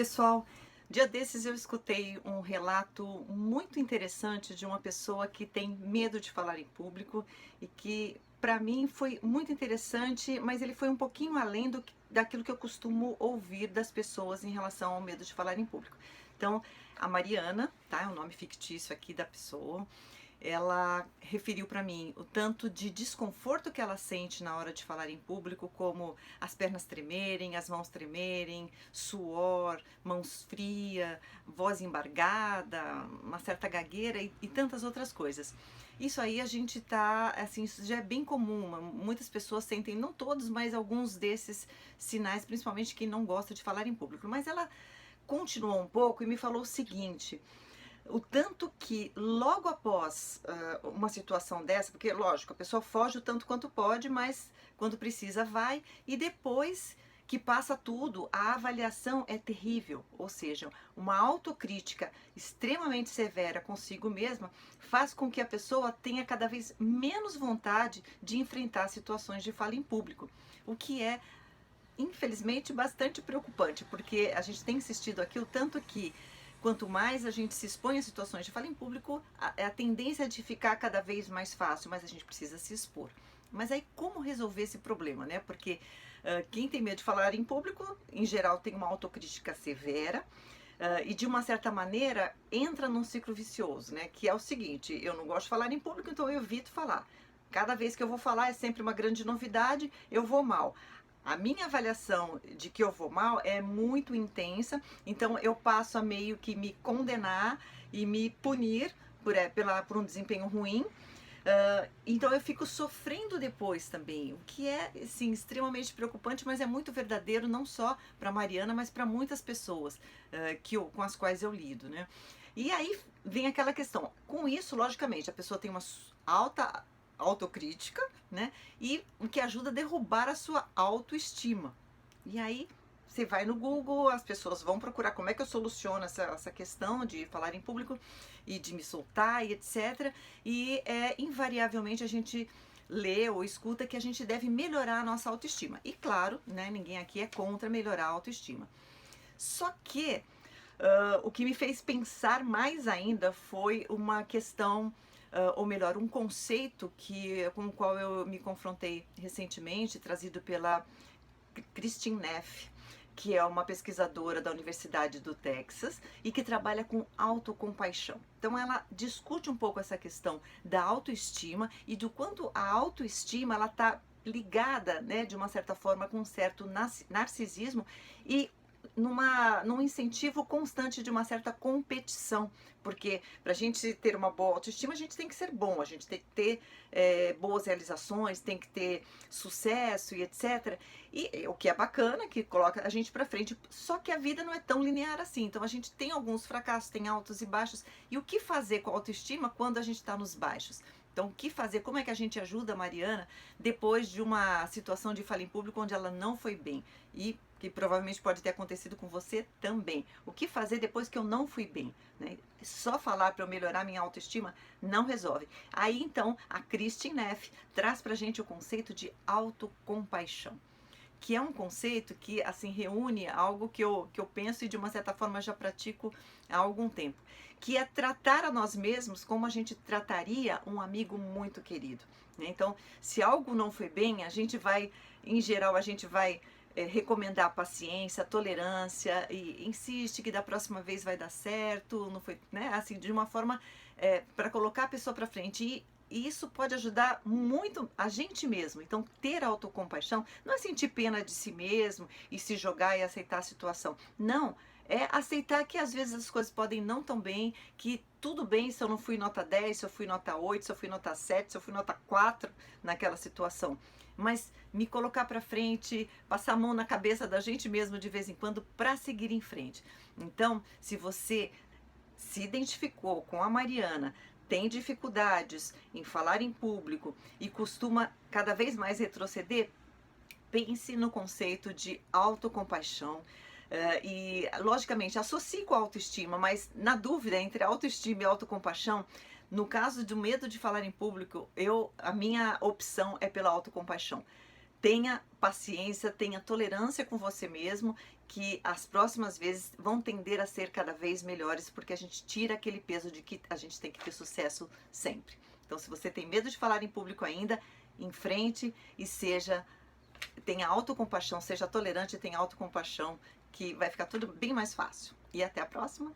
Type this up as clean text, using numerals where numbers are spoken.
pessoal, dia desses eu escutei um relato muito interessante de uma pessoa que tem medo de falar em público e que para mim foi muito interessante, mas ele foi um pouquinho além daquilo que eu costumo ouvir das pessoas em relação ao medo de falar em público. Então, a Mariana, tá? É o nome fictício aqui da pessoa. Ela referiu para mim o tanto de desconforto que ela sente na hora de falar em público, como as pernas tremerem, as mãos tremerem, suor, mãos frias, voz embargada, uma certa gagueira e tantas outras coisas. Isso aí a gente tá, assim, isso já é bem comum. Muitas pessoas sentem, não todos, mas alguns desses sinais, principalmente quem não gosta de falar em público. Mas ela continuou um pouco e me falou o seguinte: o tanto que logo após uma situação dessa, porque lógico, a pessoa foge o tanto quanto pode, mas quando precisa vai, e depois que passa tudo, a avaliação é terrível, ou seja, uma autocrítica extremamente severa consigo mesma faz com que a pessoa tenha cada vez menos vontade de enfrentar situações de fala em público, o que é infelizmente bastante preocupante, porque a gente tem insistido aqui o tanto que quanto mais a gente se expõe a situações de fala em público, a tendência é de ficar cada vez mais fácil, mas a gente precisa se expor. Mas aí como resolver esse problema, né? Porque quem tem medo de falar em público, em geral, tem uma autocrítica severa. E de uma certa maneira entra num ciclo vicioso, né? Que é o seguinte: eu não gosto de falar em público, então eu evito falar. Cada vez que eu vou falar é sempre uma grande novidade, eu vou mal. A minha avaliação de que eu vou mal é muito intensa, então eu passo a meio que me condenar e me punir por um desempenho ruim. Então eu fico sofrendo depois também, o que é sim, extremamente preocupante, mas é muito verdadeiro não só para Mariana, mas para muitas pessoas com as quais eu lido, né? E aí vem aquela questão. Com isso, logicamente, a pessoa tem uma alta autocrítica, né? E o que ajuda a derrubar a sua autoestima. E aí você vai no Google, as pessoas vão procurar como é que eu soluciono essa questão de falar em público e de me soltar e etc. E invariavelmente a gente lê ou escuta que a gente deve melhorar a nossa autoestima. E claro, né, ninguém aqui é contra melhorar a autoestima. Só que o que me fez pensar mais ainda foi uma questão, ou melhor, um conceito com o qual eu me confrontei recentemente, trazido pela Christine Neff, que é uma pesquisadora da Universidade do Texas e que trabalha com autocompaixão. Então ela discute um pouco essa questão da autoestima e do quanto a autoestima ela está ligada, né, de uma certa forma, com um certo narcisismo e num incentivo constante de uma certa competição, porque para a gente ter uma boa autoestima, a gente tem que ser bom, a gente tem que ter boas realizações, tem que ter sucesso e etc. E o que é bacana, que coloca a gente para frente, só que a vida não é tão linear assim, então a gente tem alguns fracassos, tem altos e baixos, e o que fazer com a autoestima quando a gente está nos baixos? Então, o que fazer? Como é que a gente ajuda a Mariana depois de uma situação de fala em público onde ela não foi bem? E que provavelmente pode ter acontecido com você também. O que fazer depois que eu não fui bem? Né? Só falar para eu melhorar minha autoestima não resolve. Aí, então, a Christine Neff traz pra gente o conceito de autocompaixão, que é um conceito que assim reúne algo que eu penso e de uma certa forma já pratico há algum tempo, que é tratar a nós mesmos como a gente trataria um amigo muito querido, né? Então, se algo não foi bem, a gente vai, em geral, a gente vai recomendar paciência, tolerância e insiste que da próxima vez vai dar certo, não foi, né? Assim, de uma forma para colocar a pessoa para frente. E isso pode ajudar muito a gente mesmo. Então, ter autocompaixão não é sentir pena de si mesmo e se jogar e aceitar a situação. Não, é aceitar que às vezes as coisas podem não tão bem, que tudo bem se eu não fui nota 10, se eu fui nota 8, se eu fui nota 7, se eu fui nota 4 naquela situação. Mas me colocar para frente, passar a mão na cabeça da gente mesmo de vez em quando para seguir em frente. Então, se você se identificou com a Mariana, tem dificuldades em falar em público e costuma cada vez mais retroceder, pense no conceito de autocompaixão. E, logicamente, associe com a autoestima, mas na dúvida entre autoestima e autocompaixão, no caso do medo de falar em público, a minha opção é pela autocompaixão. tenha paciência, tenha tolerância com você mesmo, que as próximas vezes vão tender a ser cada vez melhores, porque a gente tira aquele peso de que a gente tem que ter sucesso sempre. Então, se você tem medo de falar em público ainda, em frente e tenha autocompaixão, seja tolerante e tenha autocompaixão, que vai ficar tudo bem mais fácil. E até a próxima!